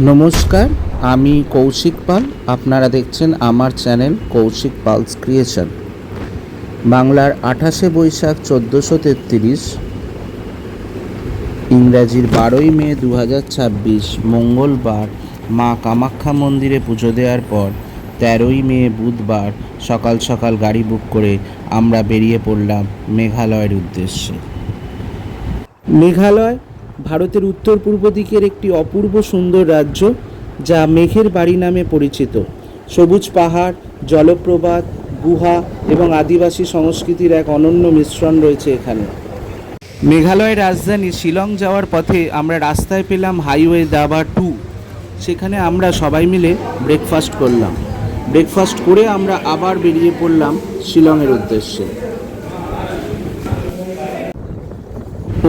নমস্কার, আমি কৌশিক পাল। আপনারা দেখছেন আমার চ্যানেল কৌশিক পালস ক্রিয়েশন। বাংলার 28শে বৈশাখ 1433, ইংরাজির 12ই মে 2026 মঙ্গলবার মা কামাখ্যা মন্দিরে পুজো দেওয়ার পর 13ই মে বুধবার সকাল সকাল গাড়ি বুক করে আমরা বেরিয়ে পড়লাম মেঘালয়ের উদ্দেশ্যে। মেঘালয় ভারতের উত্তর পূর্ব দিকের একটি অপূর্ব সুন্দর রাজ্য, যা মেঘের বাড়ি নামে পরিচিত। সবুজ পাহাড়, জলপ্রপাত, গুহা এবং আদিবাসী সংস্কৃতির এক অনন্য মিশ্রণ রয়েছে এখানে। মেঘালয়ের রাজধানী শিলং যাওয়ার পথে আমরা রাস্তায় পেলাম হাইওয়ে দাবা 2। সেখানে আমরা সবাই মিলে ব্রেকফাস্ট করলাম। ব্রেকফাস্ট করে আমরা আবার বেরিয়ে পড়লাম শিলংয়ের উদ্দেশ্যে।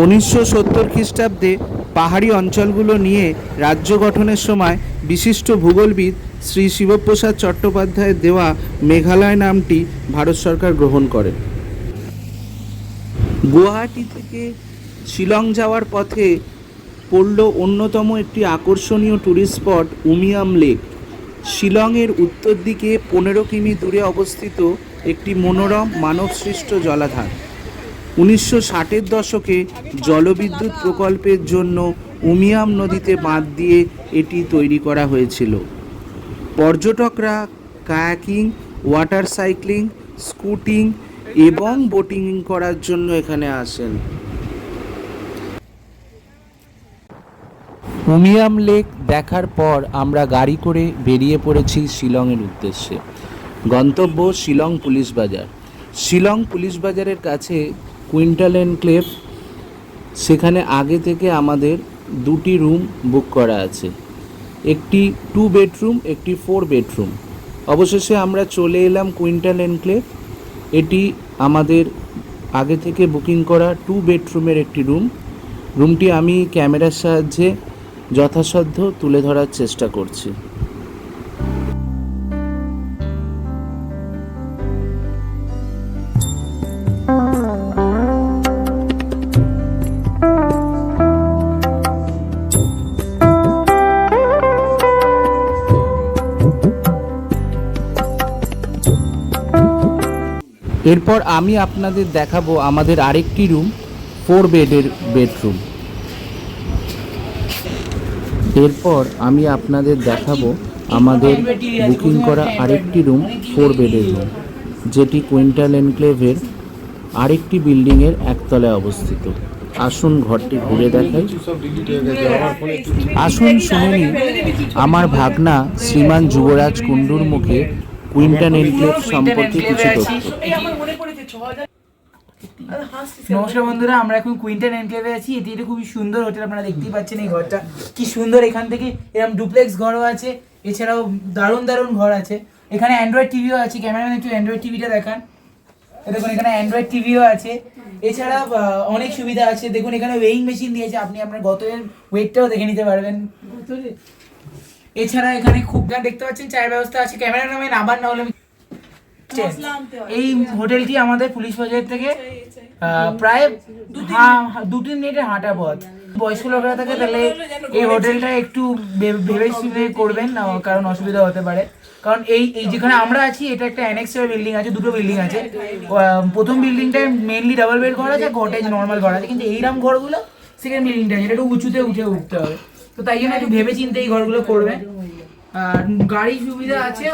1970 খ্রিস্টাব্দে পাহাড়ি অঞ্চলগুলো নিয়ে রাজ্য গঠনের সময় বিশিষ্ট ভূগোলবিদ শ্রী শিবপ্রসাদ চট্টোপাধ্যায়ের দেওয়া মেঘালয় নামটি ভারত সরকার গ্রহণ করে। গুয়াহাটি থেকে শিলং যাওয়ার পথে পড়ল অন্যতম একটি আকর্ষণীয় ট্যুরিস্ট স্পট উমিয়াম লেক। শিলংয়ের উত্তর দিকে 15 কিমি দূরে অবস্থিত একটি মনোরম মানবসৃষ্ট জলাধার। 1960-এর দশকে জলবিদ্যুৎ প্রকল্পের জন্য উমিয়াম নদীতে বাঁধ দিয়ে এটি তৈরি করা হয়েছিল। পর্যটকরা কায়াকিং, ওয়াটার সাইক্লিং, স্কুটিং এবং বোটিং করার জন্য এখানে আসেন। উমিয়াম লেক দেখার পর আমরা গাড়ি করে বেরিয়ে পড়েছি শিলংয়ের উদ্দেশ্যে। গন্তব্য শিলং পুলিশ বাজার। শিলং পুলিশ বাজারের কাছে কুইন্টাল এনক্লেভ, সেখানে আগে থেকে আমাদের 2টি রুম বুক করা আছে, একটি 2 বেডরুম, একটি 4 বেডরুম। অবশেষে আমরা চলে এলাম কুইন্টাল এনক্লেভ। এটি আমাদের আগে থেকে বুকিং করা 2 বেডরুমের একটি রুমটি আমি ক্যামেরার সাহায্যে যথাসাধ্য তুলে ধরার চেষ্টা করছি। এরপর আমি আপনাদের দেখাবো আমাদের আরেকটি রুম, 4 বেডের বেডরুম। এরপর আমি আপনাদের দেখাবো আমাদের বুকিং করা আরেকটি রুম, 4 বেডের রুম, যেটি কুইন্টাল এনক্লেভের আরেকটি বিল্ডিংয়ের একতলায় অবস্থিত। আসুন ঘরটি ঘুরে দেখাই। আসুন শুনে নিই আমার ভাগনা শ্রীমান যুবরাজ কুণ্ডুর মুখে কুইন্টাল এনক্লেভ সম্পর্কে কিছু তথ্য। নমস্কার বন্ধুরা, আমরা এখন কুইন্টাল এনক্লেভে আছি। এটি একটা খুবই সুন্দর হোটেল, আপনারা দেখতেই পাচ্ছেন এই ঘরটা কি সুন্দর। এখান থেকে এরকম ডুপ্লেক্স ঘরও আছে, এছাড়াও দারুণ দারুণ ঘর আছে। এখানে অ্যান্ড্রয়েড টিভিও আছে। ক্যামেরাম্যান একটু অ্যান্ড্রয়েড টিভিটা দেখান। দেখুন এখানে অ্যান্ড্রয়েড টিভিও আছে। এছাড়া অনেক সুবিধা আছে। দেখুন এখানে ওয়েইং মেশিন দিয়েছে, আপনি আপনার গতরের ওয়েটটাও দেখে নিতে পারবেন। এছাড়া এখানে খুব দেখতে পাচ্ছেন চায়ের ব্যবস্থা আছে। ক্যামেরাম্যান আবার না হলে এই হোটেলটি আমাদের পুলিশ বাজার থেকে প্রায় 2-3 মিনিটের হাঁটা পথ। বয়স্ক লোকেরা থাকে তাহলে এই হোটেলটা একটু ভেবে শুনে করবেন না, কারণ অসুবিধা হতে পারে। কারণ এই যেখানে আমরা আছি এটা একটা অ্যানেক্সের বিল্ডিং আছে, 2টো বিল্ডিং আছে। প্রথম বিল্ডিংটায় মেনলি ডাবল বেড ঘর আছে, কটেজ নর্মাল ঘর আছে, কিন্তু এইরকম ঘরগুলো সেকেন্ড বিল্ডিংটা যেটা একটু উঁচুতে উঠতে হবে। তো তাই জন্য একটু ভেবে চিন্তে এই ঘরগুলো করবেন। আর গাড়ি সুবিধা আছে,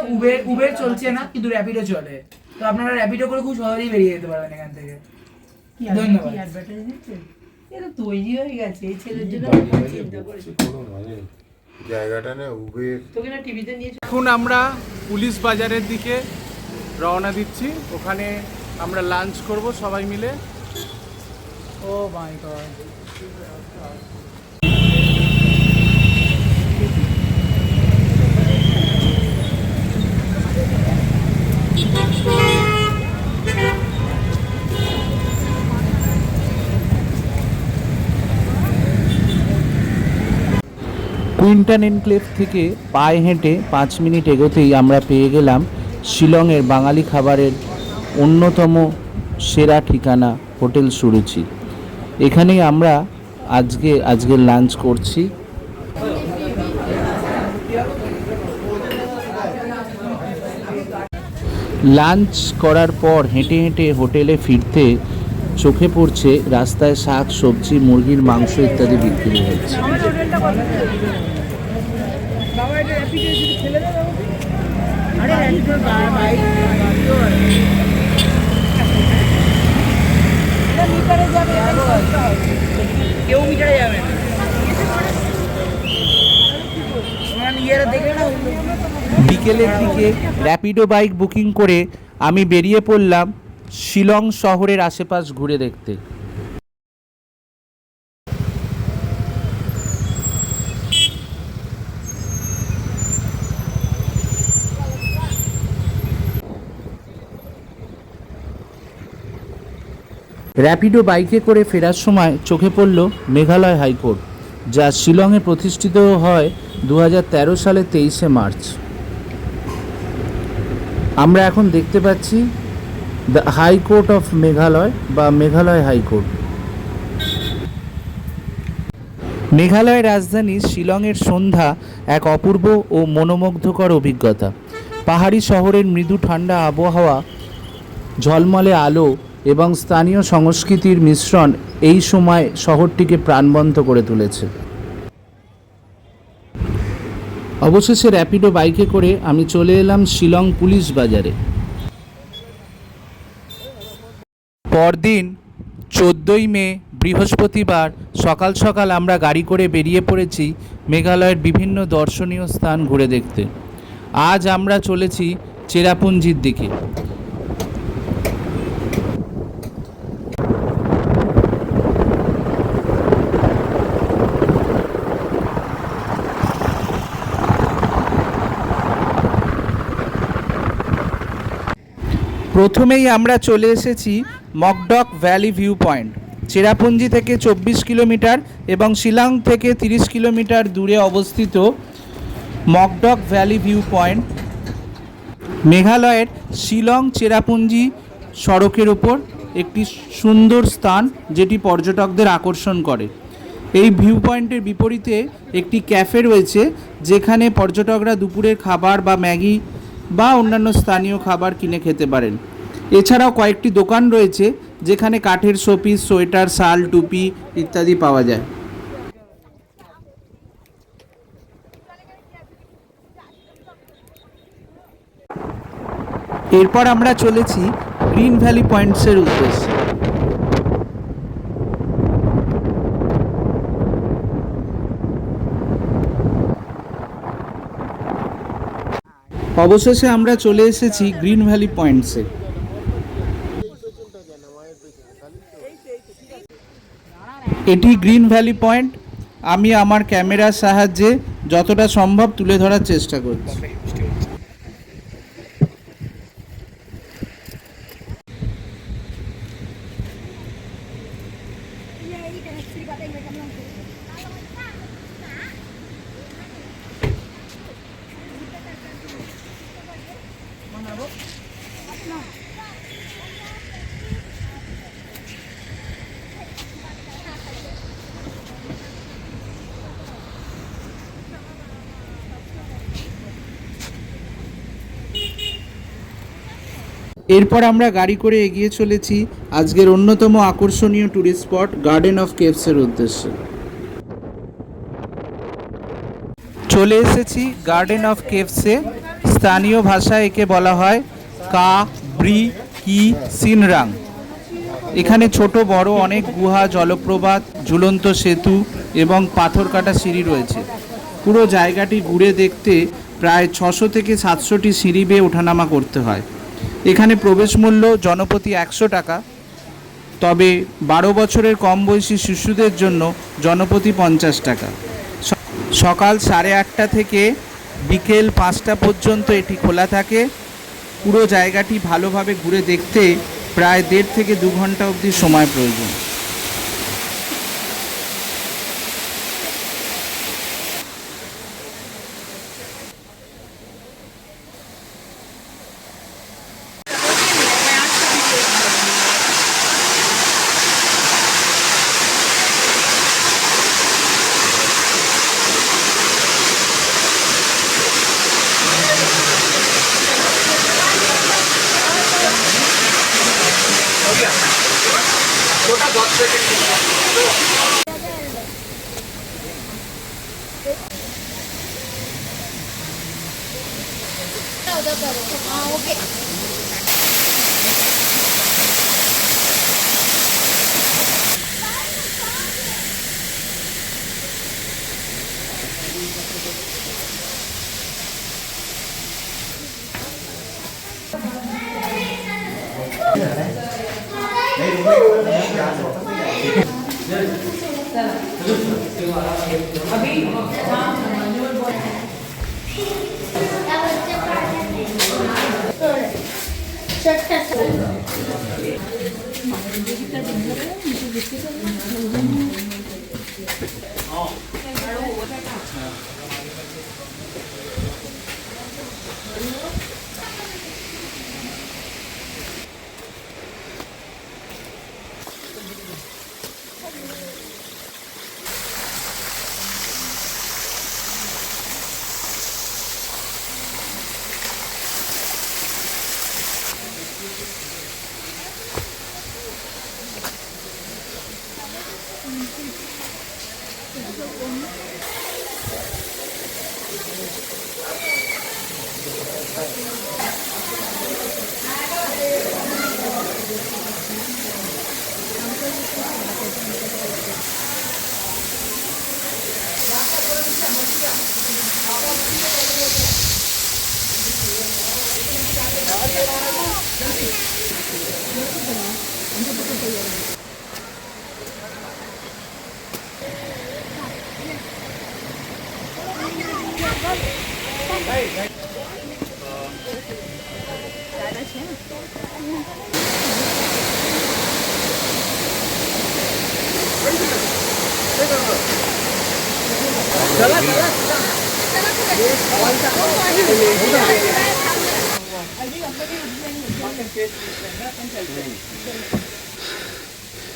উবের চলছে না, কিন্তু র্যাপিডো চলে। তো আপনারা র্যাপিডো করে খুব সহজেই বেরিয়ে যেতে পারবেন এখান থেকে। ধন্যবাদ। তৈরি হয়ে গেছে এই ছেলের জন্য জায়গাটা না উবের। এখন আমরা পুলিশ বাজারের দিকে রওনা দিচ্ছি। ওখানে আমরা লাঞ্চ করব সবাই মিলে। ও মাই গড। কুইন্টাল এনক্লেভ থেকে পায়ে হেঁটে 5 মিনিট এগোতেই আমরা পেয়ে গেলাম শিলংয়ের বাঙালি খাবারের অন্যতম সেরা ঠিকানা হোটেল সুরুচি। এখানেই আমরা আজকের লাঞ্চ করছি। লাঞ্চ করার পর হেঁটে হেঁটে হোটেলে ফিরতে চোখে পড়ছে রাস্তায় শাক সবজি মুরগির মাংস ইত্যাদি বিক্রি হচ্ছে। বিকেলের দিকে র্যাপিডো বাইক বুকিং করে আমি বেরিয়ে পড়লাম শিলং শহরের আশেপাশ ঘুরে দেখতে। র্যাপিডো বাইকে করে ফেরার সময় চোখে পড়ল মেঘালয় হাইকোর্ট, যা শিলংয়ে প্রতিষ্ঠিত হয় 2013 সালের 23শে মার্চ। আমরা এখন দেখতে পাচ্ছি দ্য হাইকোর্ট অফ মেঘালয় বা মেঘালয় হাইকোর্ট। মেঘালয়ের রাজধানী শিলংয়ের সন্ধ্যা এক অপূর্ব ও মনোমুগ্ধকর অভিজ্ঞতা। পাহাড়ি শহরের মৃদু ঠান্ডা আবহাওয়া, ঝলমলে আলো এবং স্থানীয় সংস্কৃতির মিশ্রণ এই সময় শহরটিকে প্রাণবন্ত করে তুলেছে। অবশেষে র্যাপিডো বাইকে করে আমি চলে এলাম শিলং পুলিশ বাজারে। পরদিন 14ই মে বৃহস্পতিবার সকাল সকাল আমরা গাড়ি করে বেরিয়ে পড়েছি মেঘালয়ের বিভিন্ন দর্শনীয় স্থান ঘুরে দেখতে। আজ আমরা চলেছি চেরাপুঞ্জির দিকে। প্রথমেই আমরা চলে এসেছি মকডক ভ্যালি ভিউ পয়েন্ট। চেরাপুঞ্জি থেকে 24 কিলোমিটার এবং শিলং থেকে 30 কিলোমিটার দূরে অবস্থিত মকডক ভ্যালি ভিউ পয়েন্ট মেঘালয়ের শিলং চেরাপুঞ্জি সড়কের ওপর একটি সুন্দর স্থান, যেটি পর্যটকদের আকর্ষণ করে। এই ভিউ পয়েন্টের বিপরীতে একটি ক্যাফে রয়েছে, যেখানে পর্যটকরা দুপুরের খাবার বা ম্যাগি বা অন্যান্য স্থানীয় খাবার কিনে খেতে পারেন। এছাড়াও কয়েকটি দোকান রয়েছে যেখানে কাঠের শোপিস, সোয়েটার, শাল, টুপি ইত্যাদি পাওয়া যায়। এরপর আমরা চলেছি গ্রিন ভ্যালি পয়েন্টসের উদ্দেশ্যে। অবশেষে আমরা চলে এসেছি গ্রিন ভ্যালি পয়েন্টসে। এটি গ্রিন ভ্যালি পয়েন্ট। আমি আমার ক্যামেরার সাহায্যে যতটা সম্ভব তুলে ধরার চেষ্টা করছি। এরপর আমরা গাড়ি করে এগিয়ে চলেছি আজকের অন্যতম আকর্ষণীয় ট্যুরিস্ট স্পট গার্ডেন অফ কেভসের উদ্দেশ্যে। চলে এসেছি গার্ডেন অফ কেভসে। স্থানীয় ভাষায় একে বলা হয় কা ব্রি কি সিনরাং। এখানে ছোট বড় অনেক গুহা, জলপ্রপাত, ঝুলন্ত সেতু এবং পাথর কাটা সিঁড়ি রয়েছে। পুরো জায়গাটি ঘুরে দেখতে প্রায় 600 থেকে 700টি সিঁড়ি বেয়ে ওঠানামা করতে হয়। এখানে প্রবেশ মূল্য জনপ্রতি 100 টাকা, তবে 12 বছরের কম বয়সী শিশুদের জন্য জনপ্রতি 50 টাকা। সকাল 8:30 থেকে বিকেল 5টা পর্যন্ত এটি খোলা থাকে। পুরো জায়গাটি ভালোভাবে ঘুরে দেখতে প্রায় 1.5 থেকে 2 ঘন্টা অবধি সময় প্রয়োজন।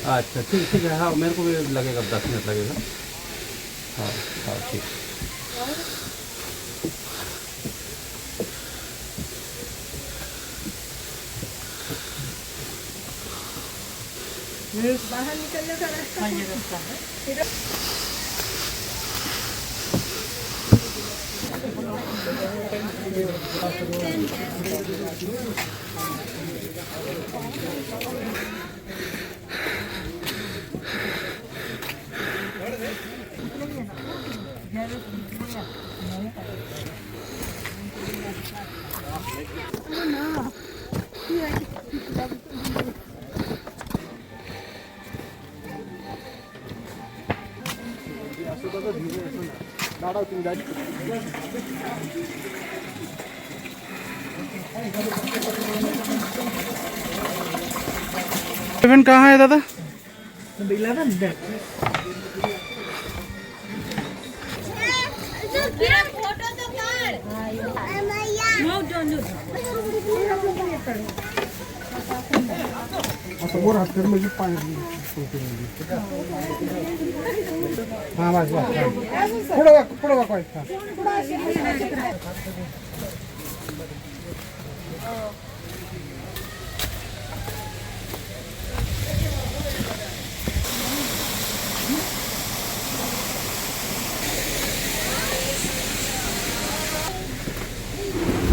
अच्छा ठीक ठीक है। हाँ मेरे को भी लगेगा 10 मिनट लगेगा। हाँ हाँ ठीक। बाहर निकलने का रास्ता ये रास्ता है। इलेवन कहाँ है दादा? 11 हाँ बस बस थोड़ा कोई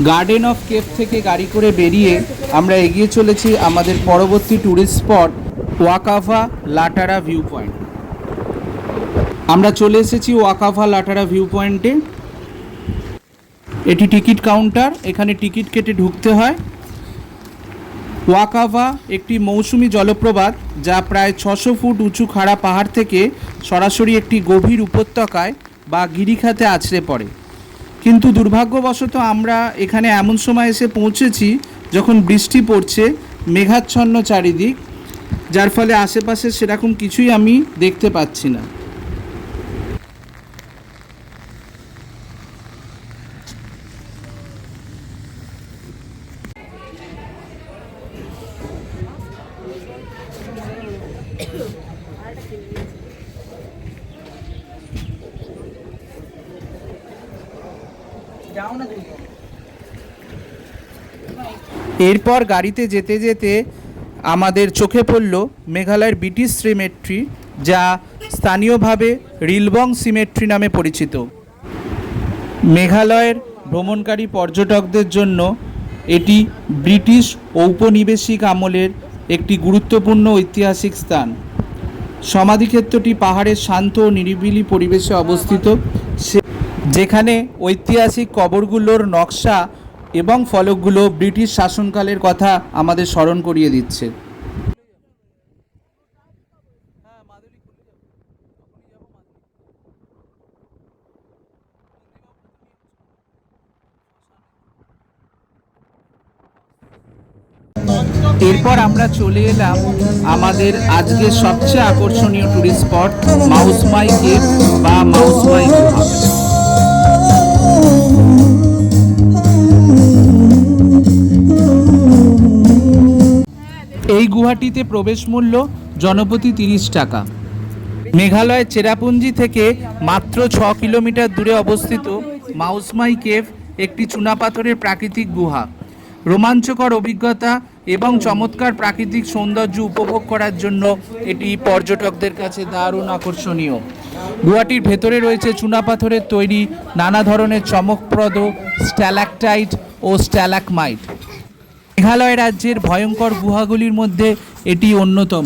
গার্ডেন অফ কেভ থেকে গাড়ি করে বেরিয়ে আমরা এগিয়ে চলেছি আমাদের পরবর্তী ট্যুরিস্ট স্পট ওয়াকাফা লাটারা ভিউ পয়েন্ট। আমরা চলে এসেছি ওয়াকাফা লাটারা ভিউ পয়েন্টে। এটি টিকিট কাউন্টার, এখানে টিকিট কেটে ঢুকতে হয়। ওয়াকাফা একটি মৌসুমী জলপ্রপাত যা প্রায় 600 ফুট উঁচু খাড়া পাহাড় থেকে সরাসরি একটি গভীর উপত্যকায় বা গিরিখাতে আছড়ে পড়ে। কিন্তু দুর্ভাগ্যবশত আমরা এখানে এমন সময় এসে পৌঁছেছি যখন বৃষ্টি পড়ছে, মেঘাচ্ছন্ন চারিদিক, যার ফলে আশেপাশে সেরকম কিছুই আমি দেখতে পাচ্ছি না। এরপর গাড়িতে যেতে যেতে আমাদের চোখে পড়ল মেঘালয়ের ব্রিটিশ সিমেট্রি, যা স্থানীয়ভাবে রিলবং সিমেট্রি নামে পরিচিত। মেঘালয়ের ভ্রমণকারী পর্যটকদের জন্য এটি ব্রিটিশ ঔপনিবেশিক আমলের একটি গুরুত্বপূর্ণ ঐতিহাসিক স্থান। সমাধিক্ষেত্রটি পাহাড়ের শান্ত ও নিরিবিলি পরিবেশে অবস্থিত, যেখানে ঐতিহাসিক কবরগুলোর নকশা এবং ফলকগুলো ব্রিটিশ শাসনকালের কথা আমাদের স্মরণ করিয়ে দিচ্ছে। এরপর আমরা চলে এলাম আমাদের আজকের সবচেয়ে আকর্ষণীয় টুরিস্ট স্পট মাউসমাই কেভ বা মাউসমাই গুহা। এই গুহাটিতে প্রবেশ মূল্য জনপ্রতি 30 টাকা। মেঘালয়ের চেরাপুঞ্জি থেকে মাত্র 6 কিলোমিটার দূরে অবস্থিত মাউসমাই কেভ একটি চুনাপাথরের প্রাকৃতিক গুহা। রোমাঞ্চকর অভিজ্ঞতা এবং চমৎকার প্রাকৃতিক সৌন্দর্য উপভোগ করার জন্য এটি পর্যটকদের কাছে দারুণ আকর্ষণীয়। গুহাটির ভেতরে রয়েছে চুনাপাথরের তৈরি নানা ধরনের চমকপ্রদ স্ট্যালাকটাইট ও স্ট্যালাকমাইট। মেঘালয় রাজ্যের ভয়ঙ্কর গুহাগুলির মধ্যে এটি অন্যতম।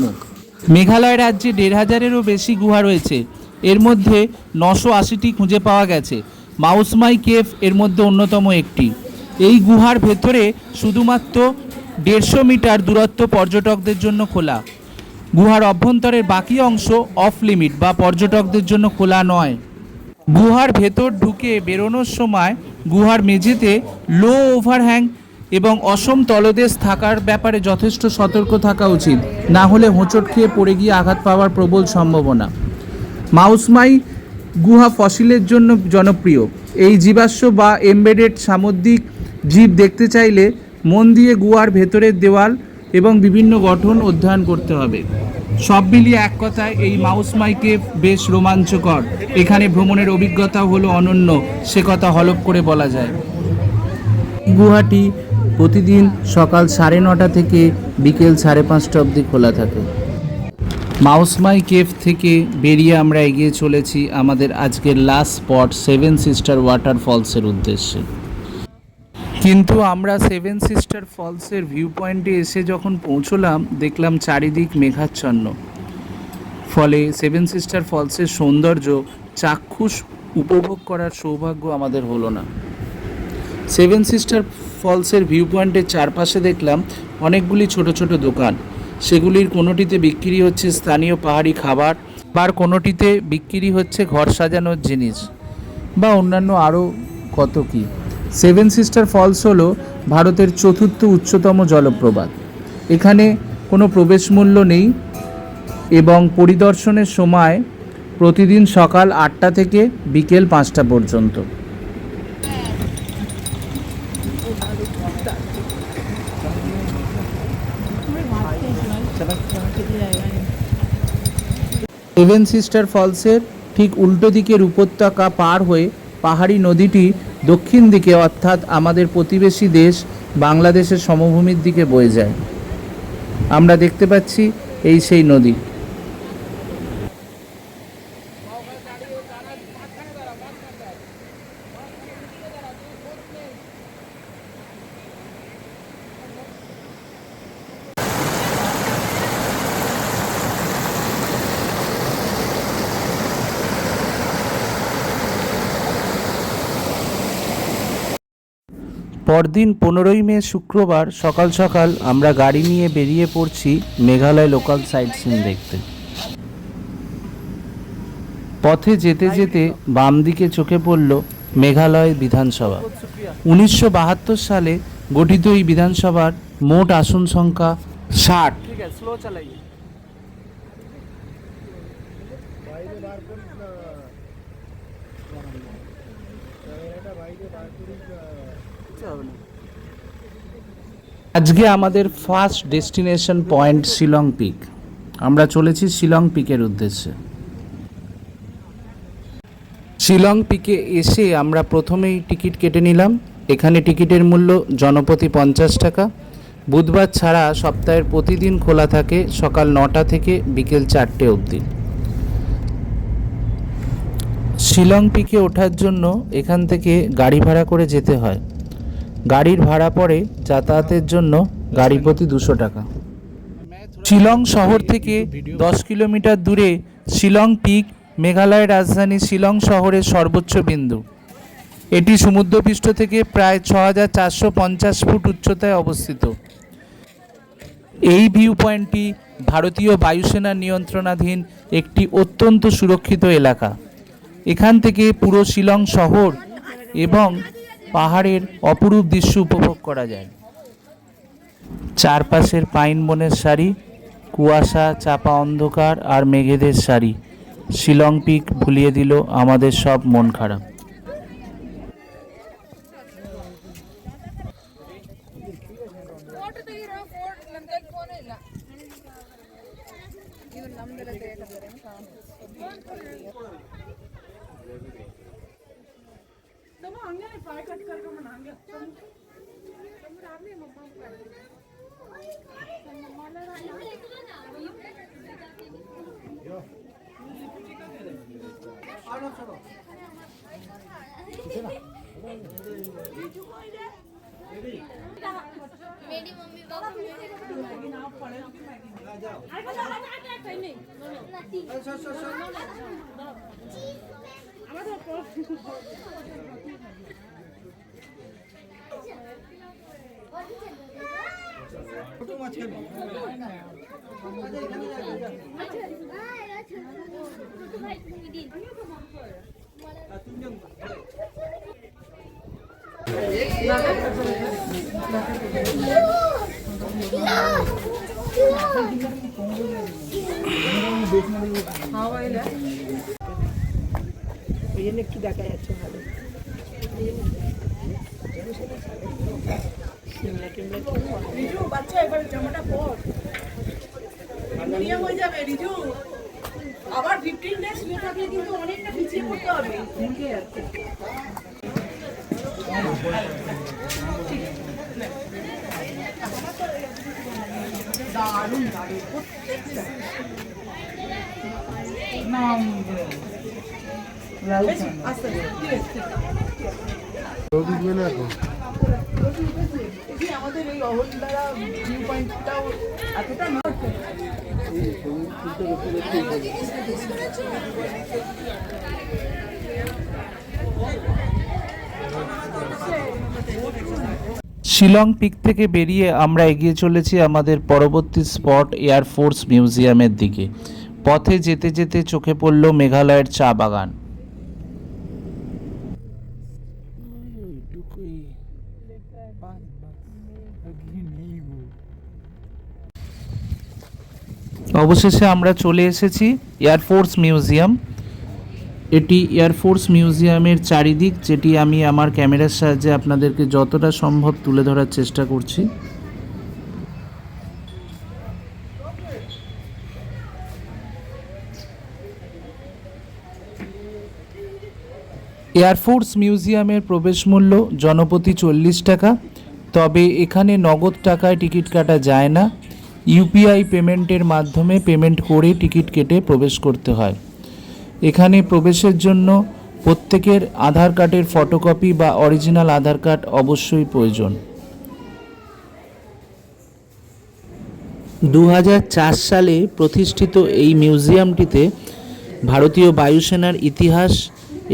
মেঘালয় রাজ্যে 1500-এরও বেশি গুহা রয়েছে, এর মধ্যে 980টি খুঁজে পাওয়া গেছে। মাউসমাই কেভ এর মধ্যে অন্যতম একটি। এই গুহার ভেতরে শুধুমাত্র 150 মিটার দূরত্ব পর্যটকদের জন্য খোলা। গুহার অভ্যন্তরের বাকি অংশ অফ লিমিট বা পর্যটকদের জন্য খোলা নয়। গুহার ভেতর ঢুকে বেরোনোর সময় গুহার মেঝেতে লো ওভারহ্যাং এবং অসম তলদেশ থাকার ব্যাপারে যথেষ্ট সতর্ক থাকা উচিত, না হলে হোঁচট খেয়ে পড়ে গিয়ে আঘাত পাওয়ার প্রবল সম্ভাবনা। মাউসমাই গুহা ফসিলের জন্য জনপ্রিয়। এই জীবাশ্ম বা এমবেডেড সামুদ্রিক জীব দেখতে চাইলে মন দিয়ে গুহার ভেতরের দেওয়াল এবং বিভিন্ন গঠন অধ্যয়ন করতে হবে। সব মিলিয়ে এক কথায় এই মাউসমাই কেভ বেশ রোমাঞ্চকর। এখানে ভ্রমণের অভিজ্ঞতাও হলো অনন্য, সে কথা হলফ করে বলা যায়। গুহাটি প্রতিদিন সকাল 9:30 থেকে বিকেল 5:30 অবধি খোলা থাকে। মাউসমাই কেভ থেকে বেরিয়ে আমরা এগিয়ে চলেছি আমাদের আজকের লাস্ট স্পট 7 সিস্টার ওয়াটারফলসের উদ্দেশ্যে। কিন্তু আমরা 7 সিস্টার ফলসের ভিউ পয়েন্টে এসে যখন পৌঁছলাম, দেখলাম চারিদিক মেঘাচ্ছন্ন। ফলে 7 সিস্টার ফলসের সৌন্দর্য চাক্ষুষ উপভোগ করার সৌভাগ্য আমাদের হলো না। 7 সিস্টার ফলসের ভিউ পয়েন্টের চারপাশে দেখলাম অনেকগুলি ছোট ছোট দোকান। সেগুলির কোনোটিতে বিক্রি হচ্ছে স্থানীয় পাহাড়ি খাবার, বা কোনোটিতে বিক্রি হচ্ছে ঘর সাজানোর জিনিস, বা অন্যান্য আরও কত কী। 7 সিস্টার ফলস হলো ভারতের 4র্থ উচ্চতম জলপ্রপাত। এখানে কোনো প্রবেশ মূল্য নেই এবং পরিদর্শনের সময় প্রতিদিন সকাল 8টা থেকে বিকেল 5টা পর্যন্ত। সেভেন সিস্টার ফলসের ঠিক উল্টো দিকের উপত্যকা পার হয়ে পাহাড়ি নদীটি দক্ষিণ দিকে অর্থাৎ আমাদের প্রতিবেশী দেশ বাংলাদেশের সমভূমির দিকে বয়ে যায়। আমরা দেখতে পাচ্ছি এই সেই নদী। পরদিন 15ই মে শুক্রবার সকাল সকাল আমরা গাড়ি নিয়ে বেরিয়ে পড়ছি মেঘালয় লোকাল সাইট সিন দেখতে। পথে যেতে যেতে বাম দিকে চোখে পড়ল মেঘালয় বিধানসভা। 1972 সালে গঠিত এই বিধানসভার মোট আসন সংখ্যা 60। আজকে আমাদের first destination point Shillong peak. আমরা চলেছি শিলং পিকের উদ্দেশ্যে। শিলং পিকে এসে আমরা প্রথমেই টিকিট কেটে নিলাম। এখানে টিকিটের মূল্য জনপ্রতি 50 টাকা। বুধবার ছাড়া সপ্তাহের প্রতিদিন খোলা থাকে সকাল 9টা থেকে বিকেল 4টে অবধি। শিলং পিকে ওঠার জন্য এখান থেকে গাড়ি ভাড়া করে যেতে হয়। গাড়ির ভাড়া পড়ে যাতায়াতের জন্য গাড়ি প্রতি 200 টাকা। শিলং শহর থেকে 10 কিলোমিটার দূরে শিলং পিক মেঘালয়ের রাজধানী শিলং শহরের সর্বোচ্চ বিন্দু। এটি সমুদ্রপৃষ্ঠ থেকে প্রায় 6450 ফুট উচ্চতায় অবস্থিত। এই ভিউ পয়েন্টটি ভারতীয় বায়ুসেনার নিয়ন্ত্রণাধীন একটি অত্যন্ত সুরক্ষিত এলাকা। এখান থেকে পুরো শিলং শহর এবং পাহাড়ের অপরূপ দৃশ্য উপভোগ করা যায়। চারপাশের পাইন বনের সারি, কুয়াশা চাপা অন্ধকার আর মেঘেদের সারি। শিলং পিক ভুলিয়ে দিল আমাদের সব মন খারাপ। मेरी मम्मी पापा একটু দেখা যাচ্ছে ভালো। রিজু বাচ্চা এবার জামাটা পর, দুনিয়া হয়ে যাবে রিজু। আবার 15 ডেজ শুয়ে থাকলে কিন্তু অনেকটা পিছিয়ে পড়তে হবে। দারুণ দারুণ প্রত্যেকটা নাম আস্তে আমাদের এই অহলদারা ভিউ পয়েন্টটাও এতটা না। শিলং পিক থেকে বেরিয়ে আমরা এগিয়ে চলেছি আমাদের পরবর্তী স্পট এয়ারফোর্স মিউজিয়ামের দিকে। পথে যেতে যেতে চোখে পড়ল মেঘালয়ের চা বাগান। অবশেষে আমরা চলে এসেছি এয়ারফোর্স মিউজিয়াম। এটি এয়ারফোর্স মিউজিয়ামের চারিদিক, যেটি আমি আমার ক্যামেরার সাহায্যে আপনাদেরকে যতটা সম্ভব তুলে ধরার চেষ্টা করছি। এয়ারফোর্স মিউজিয়ামের প্রবেশ মূল্য জনপ্রতি 40 টাকা। তবে এখানে নগদ টাকায় টিকিট কাটা যায় না, ইউপিআই পেমেন্টের মাধ্যমে পেমেন্ট করে টিকিট কেটে প্রবেশ করতে হয়। এখানে প্রবেশের জন্য প্রত্যেকের আধার কার্ডের ফটোকপি বা অরিজিনাল আধার কার্ড অবশ্যই প্রয়োজন। 2004 সালে প্রতিষ্ঠিত এই মিউজিয়ামটিতে ভারতীয় বায়ুসেনার ইতিহাস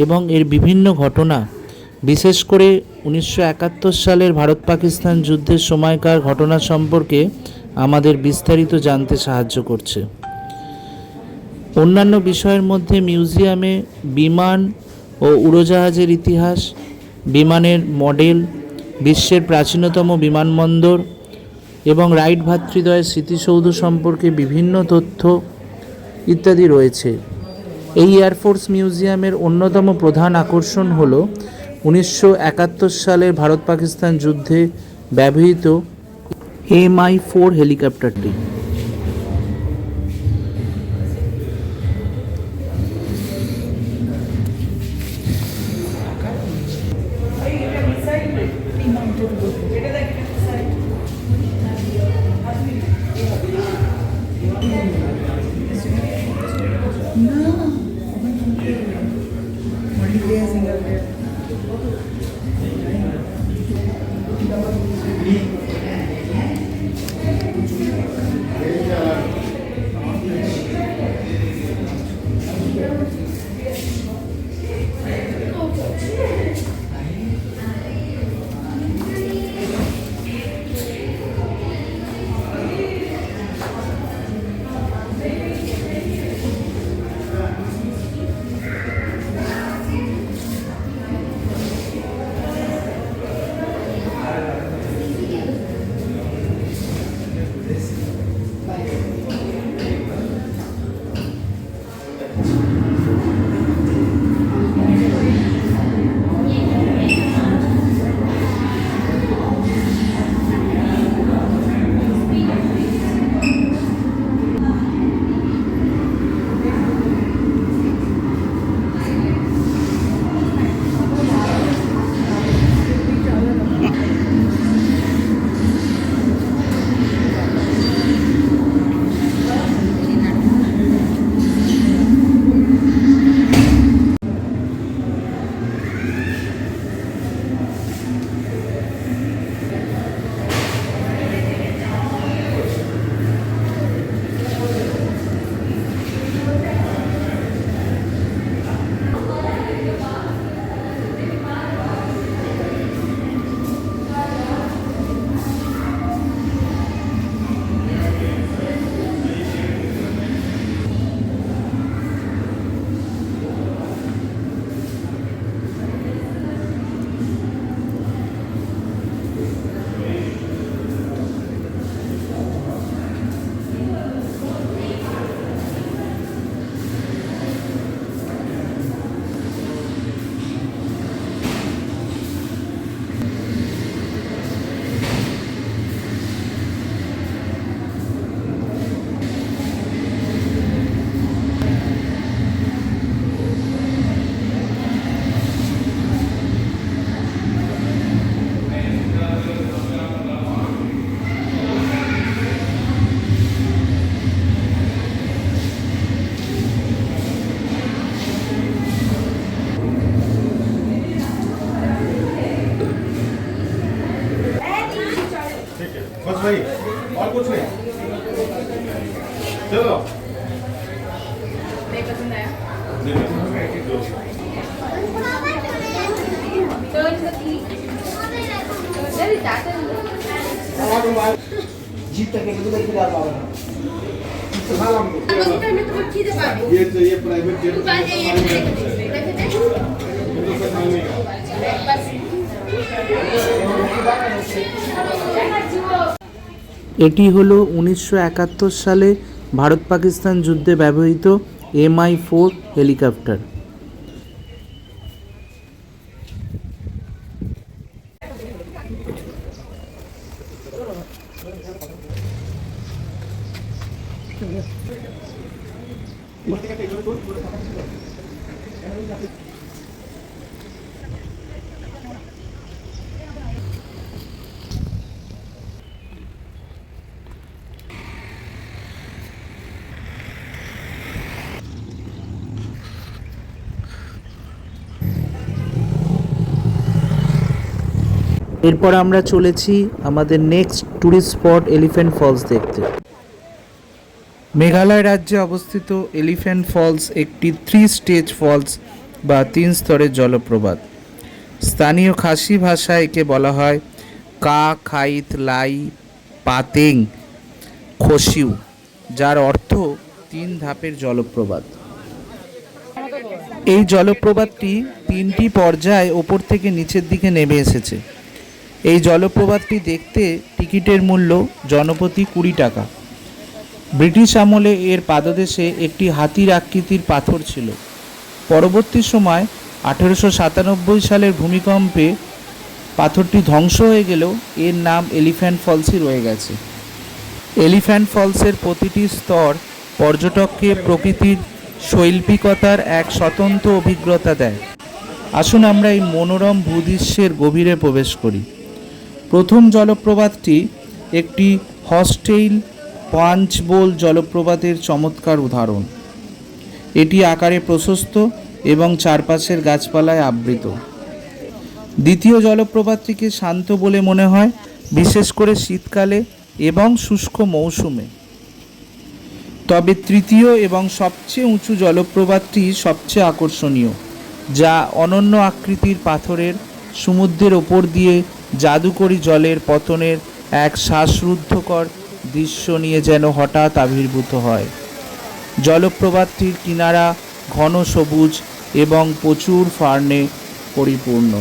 এবং এর বিভিন্ন ঘটনা, বিশেষ করে 1971 সালের ভারত পাকিস্তান যুদ্ধের সময়কার ঘটনা সম্পর্কে আমাদের বিস্তারিত জানতে সাহায্য করছে। অন্যান্য বিষয়ের মধ্যে মিউজিয়ামে বিমান ও উড়োজাহাজের ইতিহাস, বিমানের মডেল, বিশ্বের প্রাচীনতম বিমানবন্দর এবং রাইট ভ্রাতৃদ্বয়ের স্মৃতিসৌধ সম্পর্কে বিভিন্ন তথ্য ইত্যাদি রয়েছে। এই এয়ারফোর্স মিউজিয়ামের অন্যতম প্রধান আকর্ষণ হল 1971 সালের ভারত পাকিস্তান যুদ্ধে ব্যবহৃত MI-4 হেলিকপ্টারটি। बस भाई और कुछ नहीं चलो ये प्राइवेट जेट এটি হলো 1971 সালে ভারত পাকিস্তান যুদ্ধে ব্যবহৃত MI-4 হেলিকপ্টার। এরপর আমরা চলেছি আমাদের next tourist spot elephant falls দেখতে। মেঘালয় রাজ্যে অবস্থিত এলিফ্যান্ট ফলস একটি 3 স্টেজ ফলস বা 3 স্তরের জলপ্রপাত। স্থানীয় খাসি ভাষায় একে বলা হয় কা খাইত লাই পাতেং খসিউ, যার অর্থ 3 ধাপের জলপ্রপাত। এই জলপ্রপাতটি 3টি পর্যায়ে ওপর থেকে নিচের দিকে নেমে এসেছে। এই জলপ্রপাতটি দেখতে টিকিটের মূল্য জনপ্রতি 20 টাকা। ব্রিটিশ আমলে এর পাদদেশে একটি হাতির আকৃতির পাথর ছিল। পরবর্তী সময় 1897 সালের ভূমিকম্পে পাথরটি ধ্বংস হয়ে গেলেও এর নাম এলিফ্যান্ট ফলসই রয়ে গেছে। এলিফ্যান্ট ফলসের প্রতিটি স্তর পর্যটককে প্রকৃতির শৈল্পিকতার এক স্বতন্ত্র অভিজ্ঞতা দেয়। আসুন আমরা এই মনোরম ভূদৃশ্যের গভীরে প্রবেশ করি। প্রথম জলপ্রপাতটি একটি হর্সটেইল পাঞ্চ বোল জলপ্রপাতের চমৎকার উদাহরণ। এটি আকারে প্রশস্ত এবং চারপাশের গাছপালায় আবৃত। দ্বিতীয় জলপ্রপাতটিকে শান্ত বলে মনে হয়, বিশেষ করে শীতকালে এবং শুষ্ক মৌসুমে। তবে তৃতীয় এবং সবচেয়ে উঁচু জলপ্রপাতটি সবচেয়ে আকর্ষণীয়, যা অনন্য আকৃতির পাথরের সমুদ্রের ওপর দিয়ে জাদুকরী জলের পতনের এক শ্বাসরুদ্ধকর দৃশ্য নিয়ে যেন হঠাৎ আবির্ভূত হয়। জলপ্রপাতটির কিনারা ঘন সবুজ এবং প্রচুর ফার্নে পরিপূর্ণ।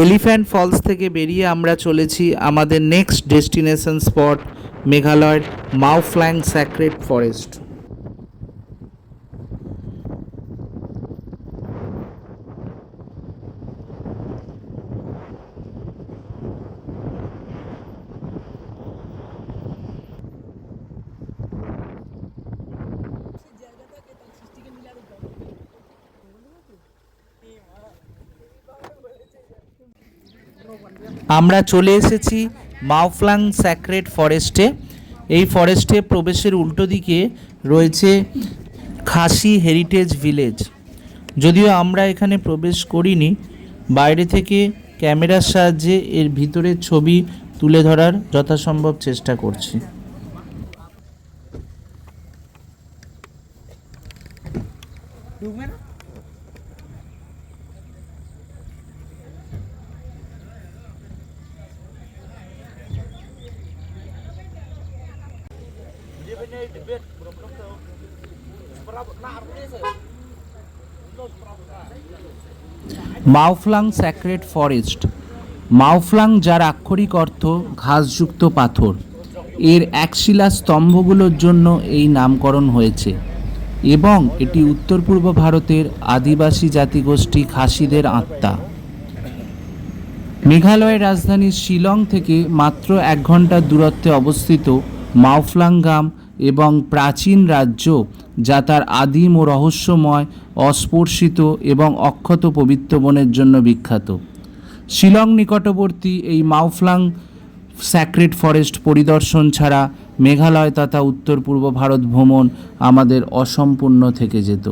এলিফ্যান্ট ফলস থেকে বেরিয়ে আমরা চলেছি আমাদের নেক্সট ডেস্টিনেশন স্পট, মেঘালয়ের মাওফ্ল্যাং স্যাক্রেড ফরেস্ট। আমরা চলে এসেছি মাওফ্ল্যাং স্যাক্রেড ফরেস্টে। এই ফরেস্টে প্রবেশের উল্টো দিকে রয়েছে খাসি হেরিটেজ ভিলেজ। যদিও আমরা এখানে প্রবেশ করিনি, বাইরে থেকে ক্যামেরার সাহায্যে এর ভিতরের ছবি তুলে ধরার যথাসম্ভব চেষ্টা করছি। মাওফ্ল্যাং স্যাক্রেড ফরেস্ট। মাওফ্ল্যাং, যার আক্ষরিক অর্থ ঘাসযুক্ত পাথর, এর একশিলা স্তম্ভগুলোর জন্য এই নামকরণ হয়েছে এবং এটি উত্তর পূর্ব ভারতের আদিবাসী জাতিগোষ্ঠী খাসিদের আত্মা। মেঘালয়ের রাজধানী শিলং থেকে মাত্র 1 ঘন্টার দূরত্বে অবস্থিত মাওফ্ল্যাং গ্রাম এবং প্রাচীন রাজ্য, যা তার আদিম ও রহস্যময়, অস্পর্শিত এবং অক্ষত পবিত্র বনের জন্য বিখ্যাত। শিলং নিকটবর্তী এই মাওফ্ল্যাং স্যাক্রেড ফরেস্ট পরিদর্শন ছাড়া মেঘালয় তথা উত্তর পূর্ব ভারত ভ্রমণ আমাদের অসম্পূর্ণ থেকে যেত।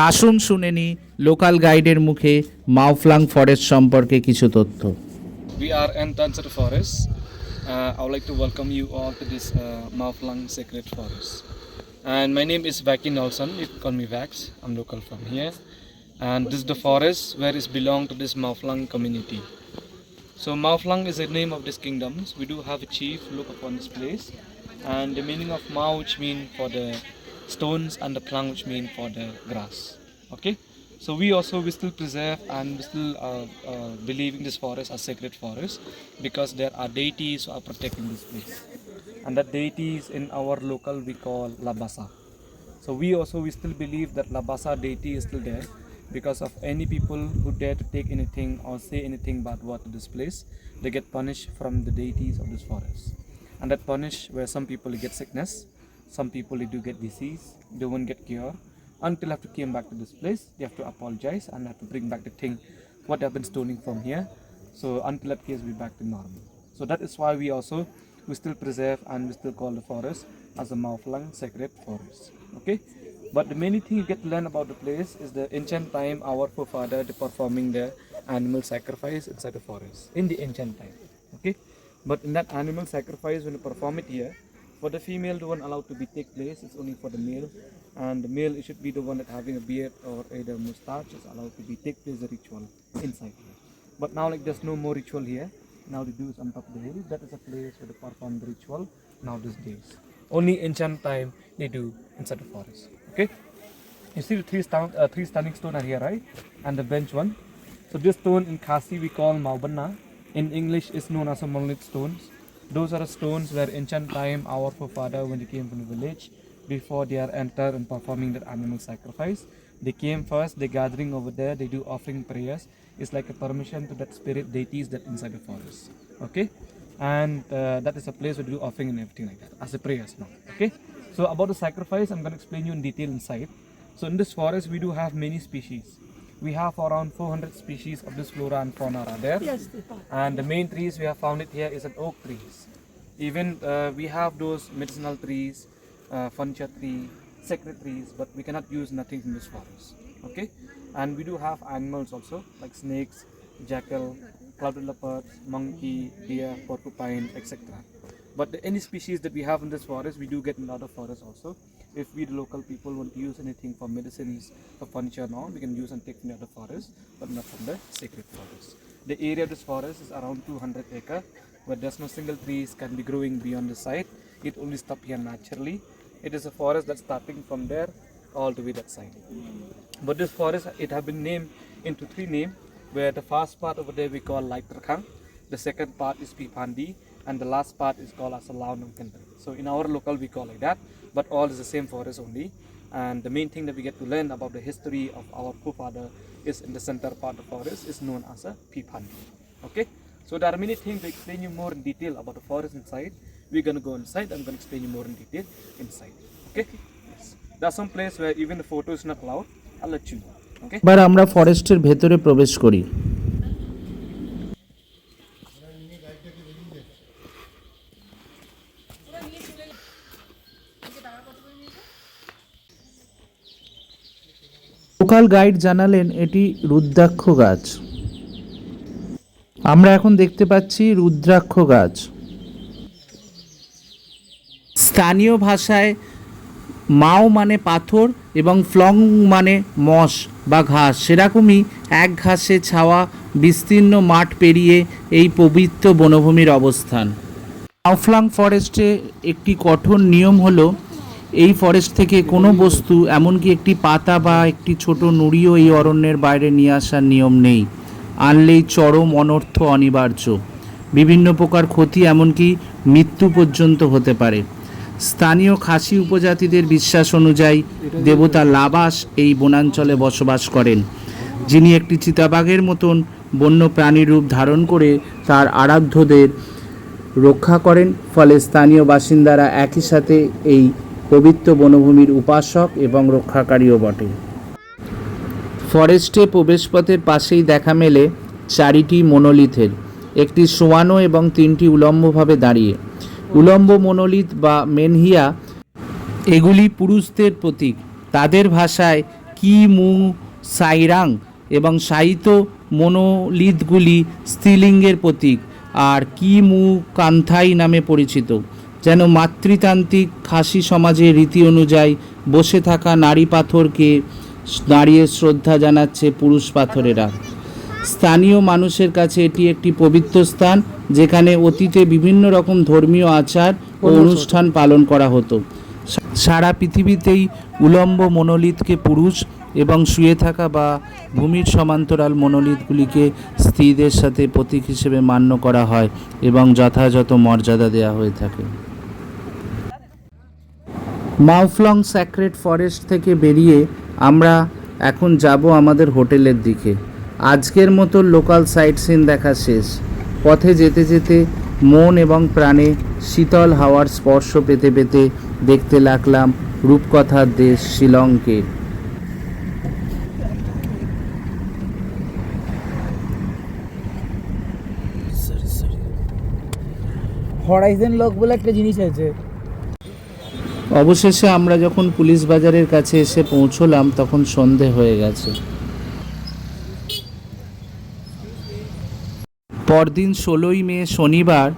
আসুন শুনে নিই লোকাল গাইডের মুখে মাওফ্ল্যাং ফরেস্ট সম্পর্কে কিছু তথ্য। We are in Tansar Forest. I would like to welcome you all to this Maoflang Sacred Forest. And my name is Vacky Nelson. You can call me Vax. I'm local from here. And this is the forest where it belongs to this Maoflang community. So Maoflang is the name of this kingdom. We do have a chief look upon this place. And the meaning of Mao, which mean for the stones, and the Plang, which mean for the grass. Okay. So we still preserve and we still believe in this forest as sacred forest, because there are deities who are protecting this place, and that deities in our local we call Labasa. So we still believe that Labasa deity is still there, because of any people who dare to take anything or say anything bad word to this place, they get punished from the deities of this forest. And that punish where some people get sickness, some people they do get disease, they won't get cure. Until have to came back to this place, they have to apologize and have to bring back the thing what they have been stoning from here. So until that case be back to normal. So that is why we still preserve and we still call the forest as a Maoflang Sacred Forest. Okay. But the main thing you get to learn about the place is the ancient time our forefather they performing the animal sacrifice inside the forest in the ancient time. Okay. But in that animal sacrifice, when you perform it here, for the female the one allowed to be take place, it's only for the male. And the male, it should be the one that having a beard or either mustache is allowed to be take place the ritual inside here. But now like there's no more ritual here. Now they do is on top of the hill. That is a place where they perform the ritual now these days. Only ancient time they do inside the forest. Okay. You see the three standing stone are here, right? And the bench one. So this stone in Khasi we call Maubanna. In English is known as a monolith stones. Those are the stones where ancient time our forefather when they came from the village, before they are enter and performing that animal sacrifice, they came first, they gathering over there, they do offering prayers. It's like a permission to that spirit deities that inside the forest. Okay. And that is a place where they do offering and everything like that as a prayers now. Okay. So about the sacrifice I'm going to explain you in detail inside. So in this forest we do have many species. We have around 400 species of this flora and fauna are there. And the main trees we have found it here is an oak trees. Even we have those medicinal trees, furniture tree, sacred trees, but we cannot use nothing in this forest. Okay, and we do have animals also like snakes, jackal, clouded leopards, monkey, deer, porcupine, etc. But any species that we have in this forest, we do get in other forests also. If we, the local people, want to use anything for medicines, for furniture and all, we can use and take from the other forest, but not from the sacred forest. The area of this forest is around 200 acre, where there's no single trees can be growing beyond the side. It only stop here naturally. It is a forest that's starting from there all the way that side. But this forest, it have been named into 3 names, where the first part over there we call Laitrakang, the second part is Pipandi, and the last part is called as a Launam Kentari. So in our local we call like that, but all is the same forest only. And the main thing that we get to learn about the history of our forefather is in the center part of the forest is known as a Pipandi. Okay, so there are many things to explain you more in detail about the forest inside. We're going to go inside. I'm going to explain you more in detail inside. Okay, yes. There's some place where even the photo is not allowed. I'll let you know. Okay. এবার আমরা ফরেস্টের ভেতরে প্রবেশ করি। Local guide জানালেন এটি রুদ্রাক্ষ গাছ। আমরা এখন দেখতে পাচ্ছি রুদ্রাক্ষ গাছ। স্থানীয় ভাষায় মাও মানে পাথর এবং ফ্লং মানে মশ বা ঘাস, সেরকমই এক ঘাসে ছাওয়া বিস্তীর্ণ মাঠ পেরিয়ে এই পবিত্র বনভূমির অবস্থান। মাওফ্লাং ফরেস্টে একটি কঠোর নিয়ম হলো এই ফরেস্ট থেকে কোনো বস্তু, এমনকি একটি পাতা বা একটি ছোট নুড়িও এই অরণ্যের বাইরে নিয়ে আসার নিয়ম নেই। আনলেই চরম অনর্থ অনিবার্য, বিভিন্ন প্রকার ক্ষতি, এমনকি মৃত্যু পর্যন্ত হতে পারে। স্থানীয় খাসি উপজাতিদের বিশ্বাস অনুযায়ী দেবতা লাবাস এই বনাঞ্চলে বসবাস করেন, যিনি একটি চিতাবাঘের মতন বন্য প্রাণীর রূপ ধারণ করে তার আরাধ্যদের রক্ষা করেন। ফলে স্থানীয় বাসিন্দারা একই সাথে এই পবিত্র বনভূমির উপাসক এবং রক্ষাকারীও বটে। ফরেস্টে প্রবেশপথের পাশেই দেখা মেলে 4টি মনোলিথের, একটি শোয়ানো এবং 3টি উলম্বভাবে দাঁড়িয়ে। উলম্ব মনোলিথ বা মেনহিয়া এগুলি পুরুষদের প্রতীক। তাদের ভাষায় কি মু সাইরাং এবং সাহিত্য মনোলিথগুলি স্ত্রীলিঙ্গের প্রতীক আর কি মু কান্থাই নামে পরিচিত। যেন মাতৃতান্ত্রিক খাসি সমাজের রীতি অনুযায়ী বসে থাকা নারী পাথরকে দাঁড়িয়ে শ্রদ্ধা জানাচ্ছে পুরুষ পাথরেরা। স্থানীয় মানুষের কাছে এটি একটি পবিত্র স্থান, যেখানে অতীতে বিভিন্ন রকম ধর্মীয় আচার ও অনুষ্ঠান পালন করা হতো। সারা পৃথিবীতেই উলম্ব মনোলিথকে পুরুষ এবং শুয়ে থাকা বা ভূমির সমান্তরাল মনোলিথগুলিকে স্ত্রীদের সাথে প্রতীক হিসেবে মান্য করা হয় এবং যথাযথ মর্যাদা দেওয়া হয়ে থাকে। মাওফ্লং স্যাক্রেড ফরেস্ট থেকে বেরিয়ে আমরা এখন যাব আমাদের হোটেলের দিকে। আজকের মতো লোকাল সাইট সিন দেখা শেষ। পথে যেতে যেতে মন এবং প্রাণে শীতল হাওয়ার স্পর্শ পেতে পেতে দেখতে লাগলাম রূপকথার দেশ শিলংকে। হরাইজন লক বলে একটা জিনিস আছে। অবশেষে আমরা যখন পুলিশ বাজারের কাছে এসে পৌঁছলাম তখন সন্ধে হয়ে গেছে। পরদিন 16ই মে শনিবার,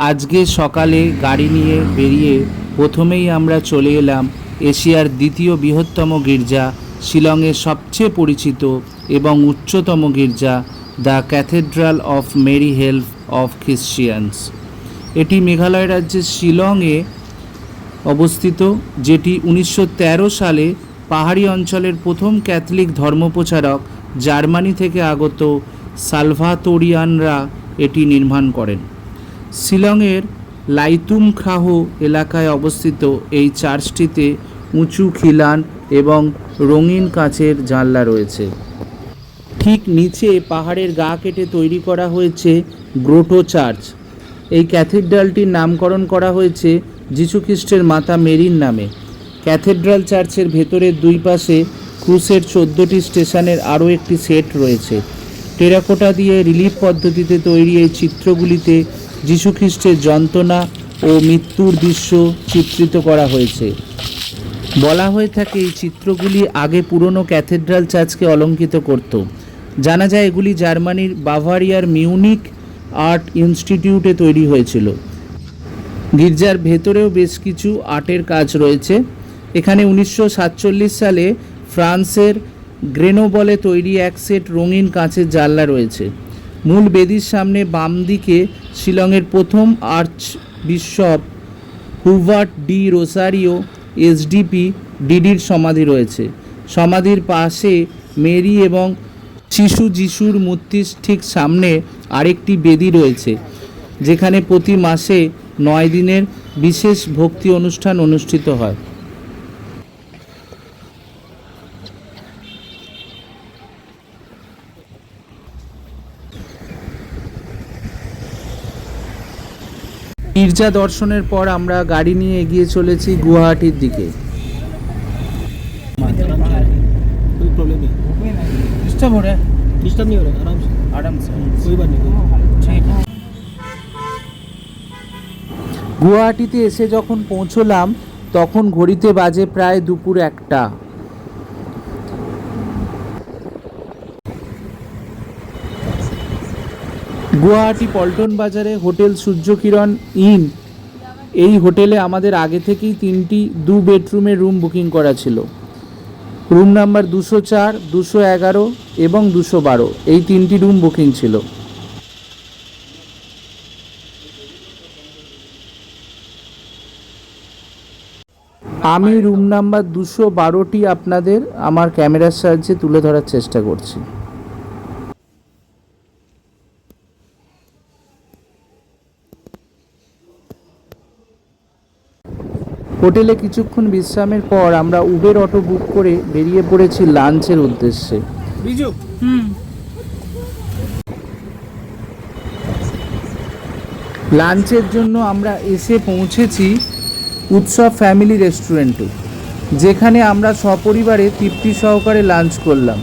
আজকে সকালে গাড়ি নিয়ে বেরিয়ে প্রথমেই আমরা চলে এলাম এশিয়ার দ্বিতীয় বৃহত্তম গির্জা, শিলংয়ের সবচেয়ে পরিচিত এবং উচ্চতম গির্জা, the cathedral of Mary help of Christians. এটি মেঘালয় রাজ্যের শিলংয়ে অবস্থিত, যেটি 1913 সালে পাহাড়ি অঞ্চলের প্রথম ক্যাথলিক ধর্মপ্রচারক জার্মানি থেকে আগত সালভাতোরিয়ানরা এটি নির্মাণ করেন। শিলংয়ের লাইতুমখ্রাহ এলাকায় অবস্থিত এই চার্চটিতে উঁচু খিলান এবং রঙিন কাচের জানলা রয়েছে। ঠিক নিচে পাহাড়ের গা কেটে তৈরি করা হয়েছে গ্রোটো চার্চ। এই ক্যাথেড্রালটির নামকরণ করা হয়েছে যীশুখ্রিস্টের মাতা মেরির নামে। ক্যাথেড্রাল চার্চের ভেতরের দুই পাশে ক্রুসের 14টি স্টেশনের আরও একটি সেট রয়েছে। টেরাকোটা দিয়ে রিলিফ পদ্ধতিতে তৈরি এই চিত্রগুলিতে যীশুখ্রিস্টের যন্ত্রণা ও মৃত্যুর দৃশ্য চিত্রিত করা হয়েছে। বলা হয়ে থাকে এই চিত্রগুলি আগে পুরনো ক্যাথেড্রাল চার্চকে অলঙ্কিত করত। জানা যায় এগুলি জার্মানির বাভারিয়ার মিউনিক আর্ট ইনস্টিটিউটে তৈরি হয়েছিল। গির্জার ভেতরেও বেশ কিছু আর্টের কাজ রয়েছে। এখানে 1947 সালে ফ্রান্সের গ্রেনোবলে তৈরি এক সেট রঙিন কাঁচের জানলা রয়েছে। মূল বেদির সামনে বাম দিকে শিলংয়ের প্রথম archbishop Hubert D'Rosario SDB ডিডির সমাধি রয়েছে। সমাধির পাশে মেরি এবং শিশু যিশুর মূর্তির ঠিক সামনে আরেকটি বেদি রয়েছে, যেখানে প্রতি মাসে 9 দিনের বিশেষ ভক্তি অনুষ্ঠান অনুষ্ঠিত হয়। গির্জা দর্শনের পর আমরা গাড়ি নিয়ে এগিয়ে চলেছি গুয়াহাটির দিকে। कोई प्रॉब्लम नहीं, डिस्टर्ब हो रहा है? डिस्टर्ब नहीं हो रहा है, आराम से कोई बात नहीं। গুয়াহাটিতে এসে যখন পৌঁছলাম তখন ঘড়িতে বাজে প্রায় দুপুর 1টা। গুয়াহাটি পল্টন বাজারে হোটেল সূর্যকিরণ ইন, এই হোটেলে আমাদের আগে থেকেই 3টি 2 বেডরুমের রুম বুকিং করা ছিল। রুম নাম্বার 204, 211 এবং 212, এই 3টি রুম বুকিং ছিল। আমি রুম নাম্বার 212টি আপনাদের আমার ক্যামেরার সাহায্যে তুলে ধরার চেষ্টা করছি। হোটেলে কিছুক্ষণ বিশ্রামের পর আমরা উবের অটো বুক করে বেরিয়ে পড়েছি লাঞ্চের উদ্দেশ্যে। লাঞ্চের জন্য আমরা এসে পৌঁছেছি উৎসব ফ্যামিলি রেস্টুরেন্টে, যেখানে আমরা সপরিবারে তৃপ্তি সহকারে লাঞ্চ করলাম।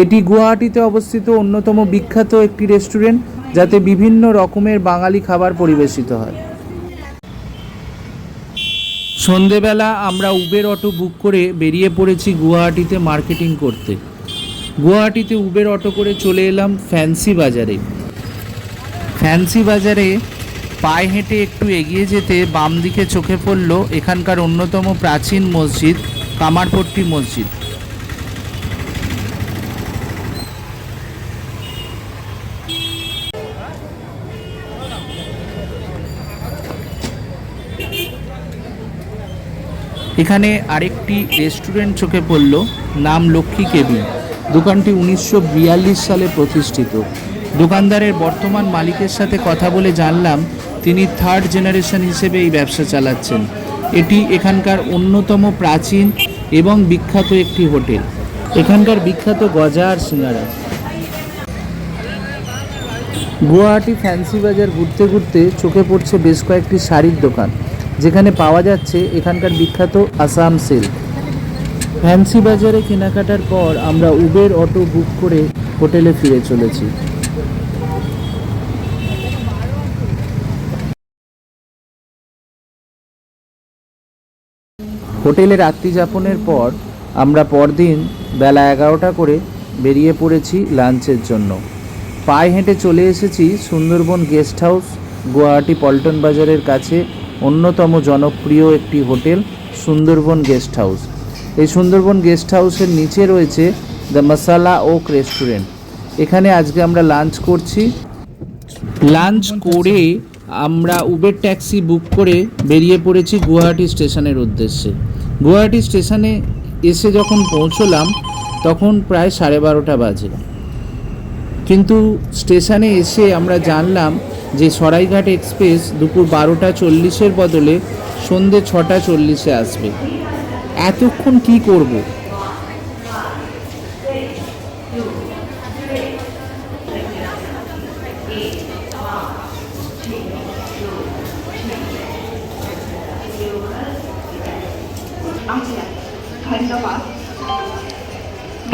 এটি গুয়াহাটিতে অবস্থিত অন্যতম বিখ্যাত একটি রেস্টুরেন্ট, যাতে বিভিন্ন রকমের বাঙালি খাবার পরিবেশিত হয়। সন্ধেবেলা আমরা উবের অটো বুক করে বেরিয়ে পড়েছি গুয়াহাটিতে মার্কেটিং করতে। গুয়াহাটিতে উবের অটো করে চলে এলাম ফ্যান্সি বাজারে। ফ্যান্সি বাজারে পায়ে হেঁটে একটু এগিয়ে যেতে বাম দিকে চোখে পড়ল এখানকার অন্যতম প্রাচীন মসজিদ কামারপট্টি মসজিদ। এখানে আরেকটি রেস্টুরেন্ট চোখে পড়ল, নাম লক্ষ্মী কেবিন। দোকানটি 1942 সালে প্রতিষ্ঠিত। দোকানদারের বর্তমান মালিকের সাথে কথা বলে জানলাম তিনি 3rd জেনারেশন হিসেবে এই ব্যবসা চালাচ্ছেন। এটি এখানকার অন্যতম প্রাচীন এবং বিখ্যাত একটি হোটেল। এখানকার বিখ্যাত গজা আর সিঙ্গারা। গুয়াহাটি ফ্যান্সি বাজার ঘুরতে ঘুরতে চোখে পড়ছে বেশ কয়েকটি শাড়ির দোকান, যেখানে পাওয়া যাচ্ছে এখানকার বিখ্যাত আসাম সিল্ক। ফ্যান্সি বাজারে কেনাকাটার পর আমরা উবের অটো বুক করে হোটেলে ফিরে চলেছি। হোটেলে রাত্রি যাপনের পর আমরা পরদিন বেলা 11টা করে বেরিয়ে পড়েছি লাঞ্চের জন্য। পায়ে হেঁটে চলে এসেছি সুন্দরবন গেস্ট হাউস, গুয়াহাটি পল্টন বাজারের কাছে অন্যতম জনপ্রিয় একটি হোটেল সুন্দরবন গেস্ট হাউস। এই সুন্দরবন গেস্ট হাউসের নিচে রয়েছে দ্য মশালা ওক রেস্টুরেন্ট। এখানে আজকে আমরা লাঞ্চ করছি। লাঞ্চ করে আমরা উবের ট্যাক্সি বুক করে বেরিয়ে পড়েছি গুয়াহাটি স্টেশনের উদ্দেশ্যে। গুয়াহাটি স্টেশনে এসে যখন পৌঁছলাম তখন প্রায় 12:30 বাজে, কিন্তু স্টেশনে এসে আমরা জানলাম যে সরাইঘাট এক্সপ্রেস দুপুর 12:40 বদলে সন্ধ্যে 6:40 আসবে। এতক্ষণ কি করব?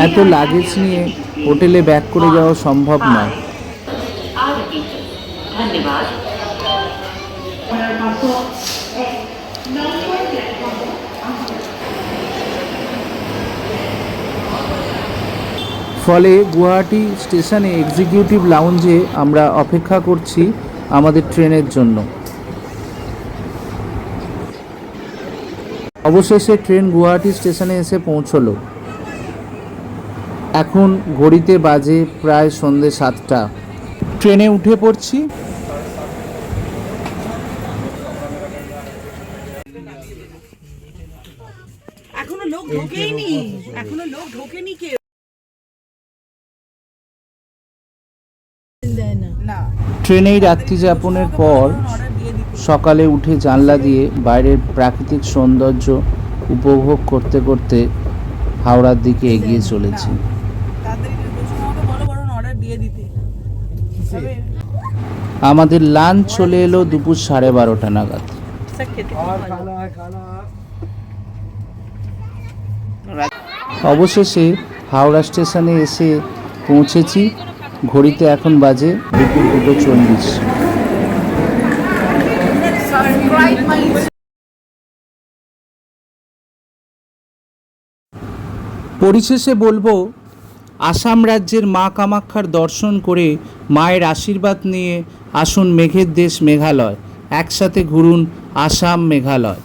এত লাগেজ নিয়ে হোটেলে ব্যাক করে যাওয়া সম্ভব নয়। ফলে গুয়াহাটি স্টেশনে এক্সিকিউটিভ লাউঞ্জে আমরা অপেক্ষা করছি আমাদের ট্রেনের জন্য। অবশেষে ট্রেন গুয়াহাটি স্টেশনে এসে পৌঁছলো। এখন ঘড়িতে বাজে প্রায় সন্ধ্যে 7টা। ট্রেনে উঠে পড়ছি। এখনো লোক ঢোকেইনি, এখনো লোক ঢোকেনি কে না। ট্রেনেই রাত্রি যাপনের পর সকালে উঠে জানলা দিয়ে বাইরের প্রাকৃতিক সৌন্দর্য উপভোগ করতে করতে হাওড়ার দিকে এগিয়ে চলেছি। আমাদের লাঞ্চ চলে এলো দুপুর 12:30 নাগাদ। অবশেষে হাওড়া স্টেশনে এসে পৌঁছেছি। ঘড়িতে এখন বাজে দুপুর 2:40। পরিশেষে বলবো, আসাম রাজ্যের মা কামাখ্যার দর্শন করে মায়ের আশীর্বাদ নিয়ে আসুন মেঘের দেশ মেঘালয়। একসাথে ঘুরুন আসাম মেঘালয়।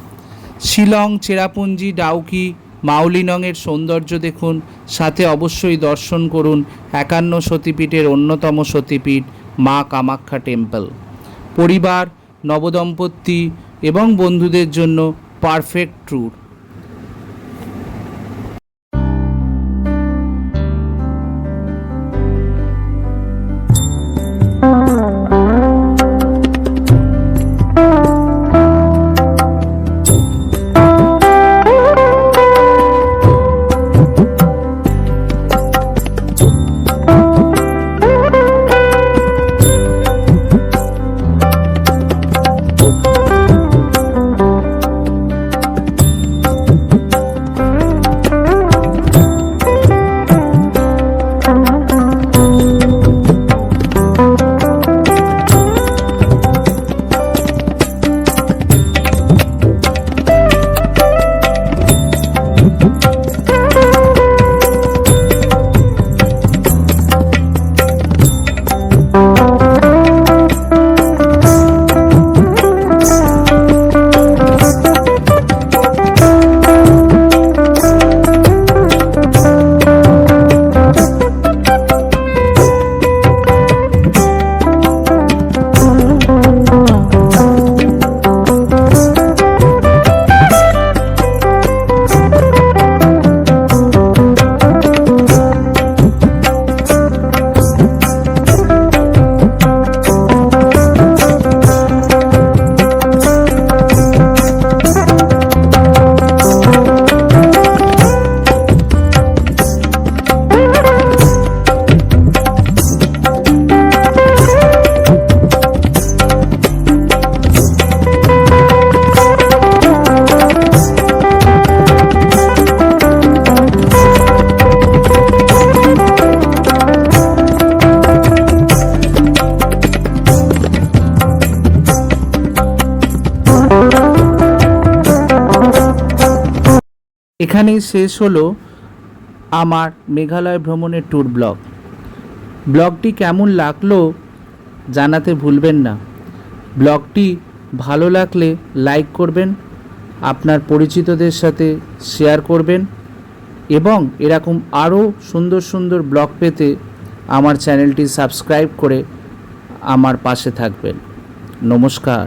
শিলং, চেরাপুঞ্জি, ডাউকি, মাউলিনংয়ের সৌন্দর্য দেখুন, সাথে অবশ্যই দর্শন করুন 51 সতীপীঠের অন্যতম সতীপীঠ মা কামাখ্যা টেম্পল। পরিবার, নবদম্পতি এবং বন্ধুদের জন্য পারফেক্ট ট্যুর। এখানেই শেষ হলো আমার মেঘালয় ভ্রমণের ট্যুর ব্লগ। ব্লগটি কেমন লাগলো জানাতে ভুলবেন না। ব্লগটি ভালো লাগলে লাইক করবেন, আপনার পরিচিতদের সাথে শেয়ার করবেন এবং এরকম আরও সুন্দর সুন্দর ব্লগ পেতে আমার চ্যানেলটি সাবস্ক্রাইব করে আমার পাশে থাকবেন। নমস্কার।